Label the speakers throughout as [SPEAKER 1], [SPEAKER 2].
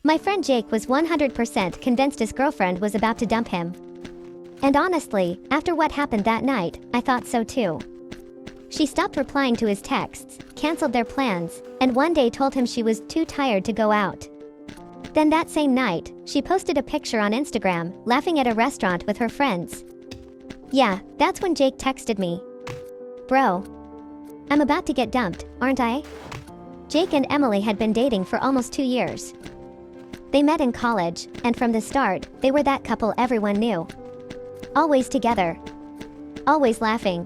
[SPEAKER 1] My friend Jake was 100% convinced his girlfriend was about to dump him. And honestly, after what happened that night, I thought so too. She stopped replying to his texts, canceled their plans, and one day told him she was too tired to go out. Then that same night, she posted a picture on Instagram, laughing at a restaurant with her friends. Yeah, that's when Jake texted me. Bro, I'm about to get dumped, aren't I? Jake and Emily had been dating for almost 2 years. They met in college, and from the start, they were that couple everyone knew. Always together. Always laughing.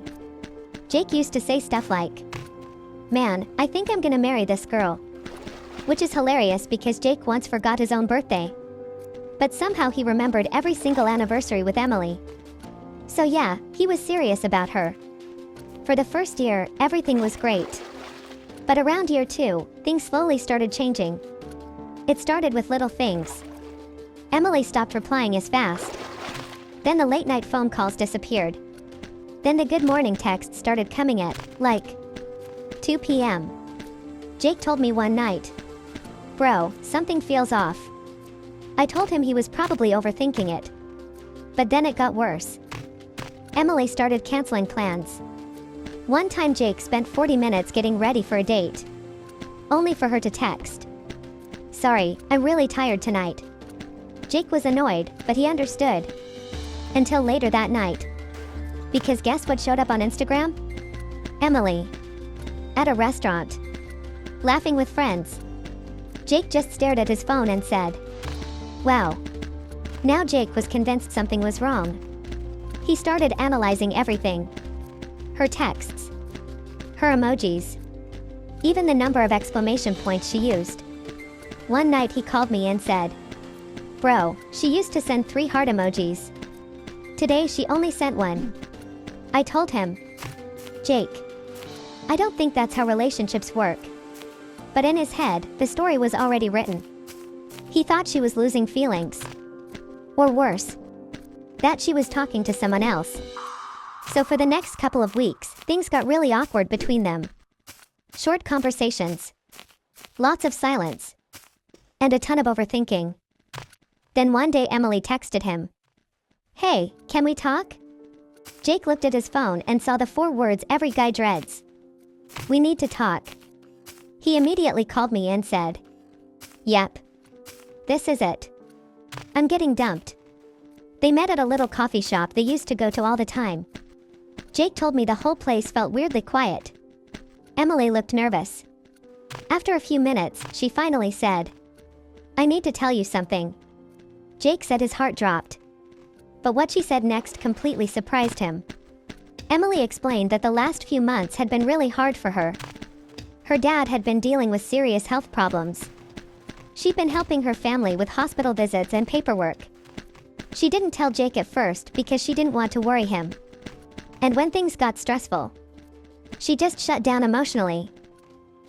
[SPEAKER 1] Jake used to say stuff like, "Man, I think I'm gonna marry this girl." Which is hilarious because Jake once forgot his own birthday. But somehow he remembered every single anniversary with Emily. So yeah, he was serious about her. For the first year, everything was great. But around year 2, things slowly started changing. It started with little things. Emily stopped replying as fast. Then the late-night phone calls disappeared. Then the good morning texts started coming at, like, 2 p.m. Jake told me one night, "Bro, something feels off." I told him he was probably overthinking it. But then it got worse. Emily started canceling plans. One time Jake spent 40 minutes getting ready for a date. Only for her to text, "Sorry, I'm really tired tonight." Jake was annoyed, but he understood. Until later that night. Because guess what showed up on Instagram? Emily. At a restaurant. Laughing with friends. Jake just stared at his phone and said, "Wow." Now Jake was convinced something was wrong. He started analyzing everything. Her texts. Her emojis. Even the number of exclamation points she used. One night he called me and said, "Bro, she used to send 3 heart emojis. Today she only sent 1. I told him, "Jake, I don't think that's how relationships work." But in his head, the story was already written. He thought she was losing feelings. Or worse, that she was talking to someone else. So for the next couple of weeks, things got really awkward between them. Short conversations. Lots of silence. And a ton of overthinking. Then one day Emily texted him, "Hey, can we talk?" Jake looked at his phone and saw the 4 words every guy dreads. "We need to talk." He immediately called me and said, "Yep. This is it. I'm getting dumped." They met at a little coffee shop they used to go to all the time. Jake told me the whole place felt weirdly quiet. Emily looked nervous. After a few minutes, she finally said, "I need to tell you something." Jake said his heart dropped. But what she said next completely surprised him. Emily explained that the last few months had been really hard for her. Her dad had been dealing with serious health problems. She'd been helping her family with hospital visits and paperwork. She didn't tell Jake at first because she didn't want to worry him. And when things got stressful, she just shut down emotionally.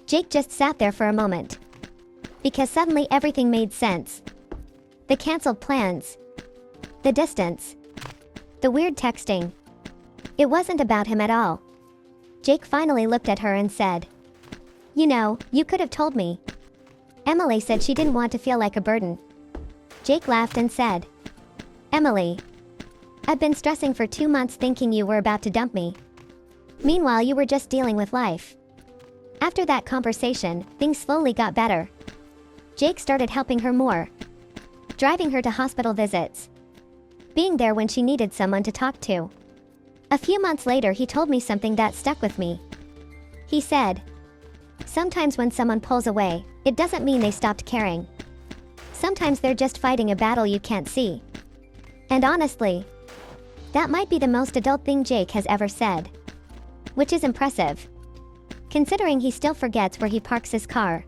[SPEAKER 1] Jake just sat there for a moment. Because suddenly everything made sense. The canceled plans. The distance. The weird texting. It wasn't about him at all. Jake finally looked at her and said, "You know, you could have told me." Emily said she didn't want to feel like a burden. Jake laughed and said, "Emily, I've been stressing for 2 months thinking you were about to dump me. Meanwhile, you were just dealing with life." After that conversation, things slowly got better. Jake started helping her more. Driving her to hospital visits. Being there when she needed someone to talk to. A few months later he told me something that stuck with me. He said, "Sometimes when someone pulls away, it doesn't mean they stopped caring. Sometimes they're just fighting a battle you can't see." And honestly, that might be the most adult thing Jake has ever said. Which is impressive. Considering he still forgets where he parks his car.